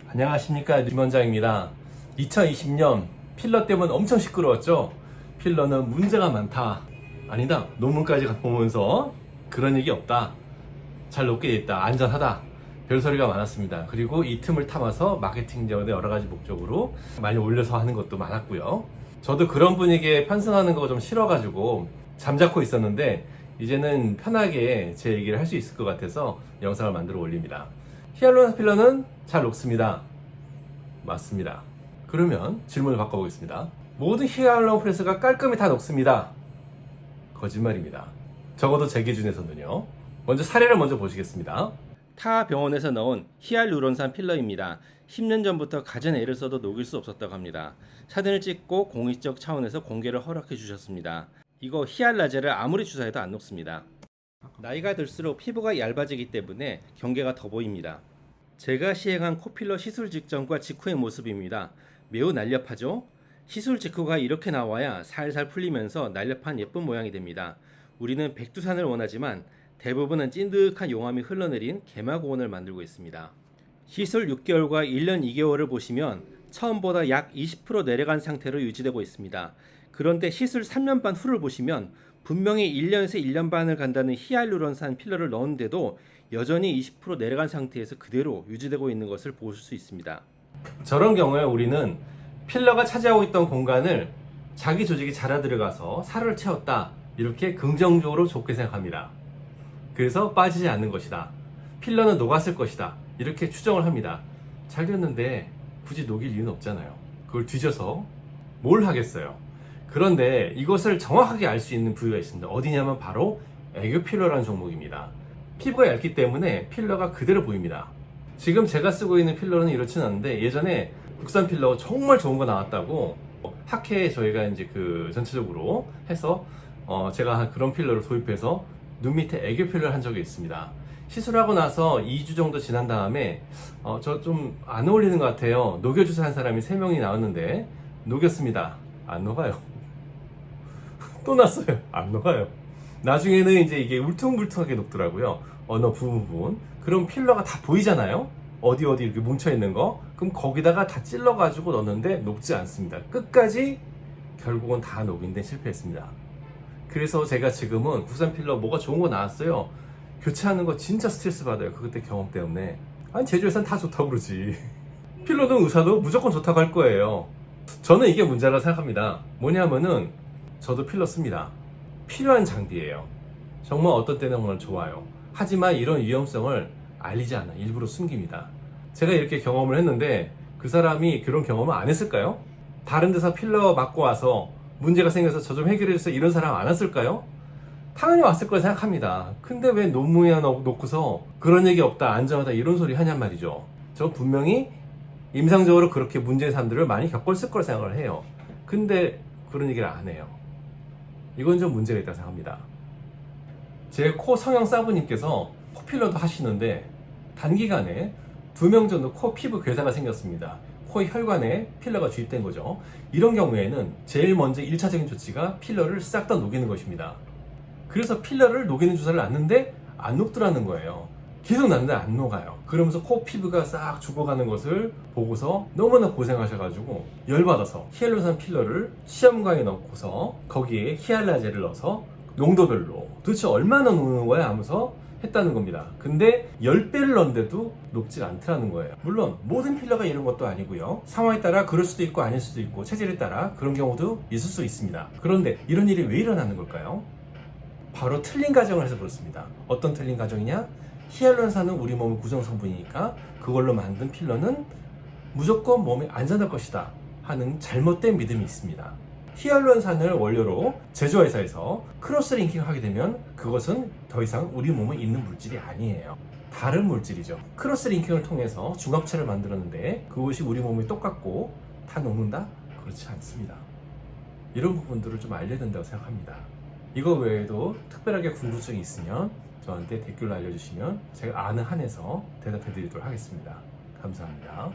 안녕하십니까, 김원장입니다. 2020년 필러 때문에 엄청 시끄러웠죠. 필러는 문제가 많다, 아니다, 논문까지 보면서 그런 얘기 없다, 잘 녹게 됐다, 안전하다, 별소리가 많았습니다. 그리고 이 틈을 타봐서 마케팅적인 여러 가지 목적으로 많이 올려서 하는 것도 많았고요. 저도 그런 분위기에 편승하는 거 좀 싫어가지고 잠자코 있었는데, 이제는 편하게 제 얘기를 할 수 있을 것 같아서 영상을 만들어 올립니다. 히알루론산 필러는 잘 녹습니다. 맞습니다. 그러면 질문을 바꿔보겠습니다. 모든 히알루론 프레스가 깔끔히 다 녹습니다. 거짓말입니다. 적어도 제 기준에서는요. 먼저 사례를 먼저 보시겠습니다. 타 병원에서 넣은 히알루론산 필러입니다. 10년 전부터 가전 애를 써도 녹일 수 없었다고 합니다. 사진을 찍고 공익적 차원에서 공개를 허락해 주셨습니다. 이거 히알라젤을 아무리 주사해도 안 녹습니다. 나이가 들수록 피부가 얇아지기 때문에 경계가 더 보입니다. 제가 시행한 코필러 시술 직전과 직후의 모습입니다. 매우 날렵하죠? 시술 직후가 이렇게 나와야 살살 풀리면서 날렵한 예쁜 모양이 됩니다. 우리는 백두산을 원하지만 대부분은 찐득한 용암이 흘러내린 개마고원을 만들고 있습니다. 시술 6개월과 1년 2개월을 보시면 처음보다 약 20% 내려간 상태로 유지되고 있습니다. 그런데 시술 3년 반 후를 보시면 분명히 1년에서 1년 반을 간다는 히알루론산 필러를 넣었는데도 여전히 20% 내려간 상태에서 그대로 유지되고 있는 것을 보실 수 있습니다. 저런 경우에 우리는 필러가 차지하고 있던 공간을 자기 조직이 자라 들어가서 살을 채웠다, 이렇게 긍정적으로 좋게 생각합니다. 그래서 빠지지 않는 것이다, 필러는 녹았을 것이다, 이렇게 추정을 합니다. 잘 됐는데 굳이 녹일 이유는 없잖아요. 그걸 뒤져서 뭘 하겠어요. 그런데 이것을 정확하게 알 수 있는 부위가 있습니다. 어디냐면 바로 애교 필러라는 종목입니다. 피부가 얇기 때문에 필러가 그대로 보입니다. 지금 제가 쓰고 있는 필러는 이렇진 않은데, 예전에 국산 필러 정말 좋은 거 나왔다고 학회에 저희가 이제 전체적으로 해서 제가 그런 필러를 도입해서 눈 밑에 애교 필러를 한 적이 있습니다. 시술하고 나서 2주 정도 지난 다음에 저 좀 안 어울리는 것 같아요, 녹여주사 한 사람이 3명이 나왔는데 녹였습니다. 안 녹아요. 또 났어요. 안 녹아요. 나중에는 이제 이게 울퉁불퉁하게 녹더라고요. 어느 부분. 그럼 필러가 다 보이잖아요. 어디 이렇게 뭉쳐있는 거. 그럼 거기다가 다 찔러가지고 넣었는데 녹지 않습니다. 끝까지 결국은 다 녹인데 실패했습니다. 그래서 제가 지금은 국산 필러 뭐가 좋은 거 나왔어요, 교체하는 거 진짜 스트레스 받아요. 그때 경험 때문에. 아니, 제조회사는 다 좋다고 그러지. 필러든 의사도 무조건 좋다고 할 거예요. 저는 이게 문제라고 생각합니다. 뭐냐면은 저도 필러 씁니다. 필요한 장비예요. 정말 어떤 때는 정말 좋아요. 하지만 이런 위험성을 알리지 않아 일부러 숨깁니다. 제가 이렇게 경험을 했는데 그 사람이 그런 경험을 안 했을까요? 다른 데서 필러 맞고 와서 문제가 생겨서 저 좀 해결해주세요, 이런 사람 안 왔을까요? 당연히 왔을 거라 생각합니다. 근데 왜 논문에 놓고서 그런 얘기 없다, 안전하다, 이런 소리 하냔 말이죠. 저 분명히 임상적으로 그렇게 문제의 사람들을 많이 겪었을 거라 생각을 해요. 근데 그런 얘기를 안 해요. 이건 좀 문제가 있다고 생각합니다. 제 코 성형 사부님께서 코필러도 하시는데 단기간에 2명 정도 코 피부 괴사가 생겼습니다. 코의 혈관에 필러가 주입된 거죠. 이런 경우에는 제일 먼저 1차적인 조치가 필러를 싹 다 녹이는 것입니다. 그래서 필러를 녹이는 주사를 놨는데 안 녹더라는 거예요. 계속 났는데 안 녹아요. 그러면서 코 피부가 싹 죽어가는 것을 보고서 너무나 고생하셔가지고 열받아서 히알루론산 필러를 시험관에 넣고서 거기에 히알라젤을 넣어서 농도별로 도대체 얼마나 녹는 거야 하면서 했다는 겁니다. 근데 10배를 넣는데도 녹지 않더라는 거예요. 물론 모든 필러가 이런 것도 아니고요, 상황에 따라 그럴 수도 있고 아닐 수도 있고 체질에 따라 그런 경우도 있을 수 있습니다. 그런데 이런 일이 왜 일어나는 걸까요? 바로 틀린 가정을 해서 그렇습니다. 어떤 틀린 가정이냐? 히알루론산은 우리 몸의 구성 성분이니까 그걸로 만든 필러는 무조건 몸에 안전할 것이다 하는 잘못된 믿음이 있습니다. 히알루론산을 원료로 제조회사에서 크로스 링킹 하게 되면 그것은 더 이상 우리 몸에 있는 물질이 아니에요. 다른 물질이죠. 크로스 링킹을 통해서 중합체를 만들었는데 그것이 우리 몸에 똑같고 다 녹는다? 그렇지 않습니다. 이런 부분들을 좀 알려야 된다고 생각합니다. 이거 외에도 특별하게 궁금증이 있으면 저한테 댓글로 알려주시면 제가 아는 한에서 대답해 드리도록 하겠습니다. 감사합니다.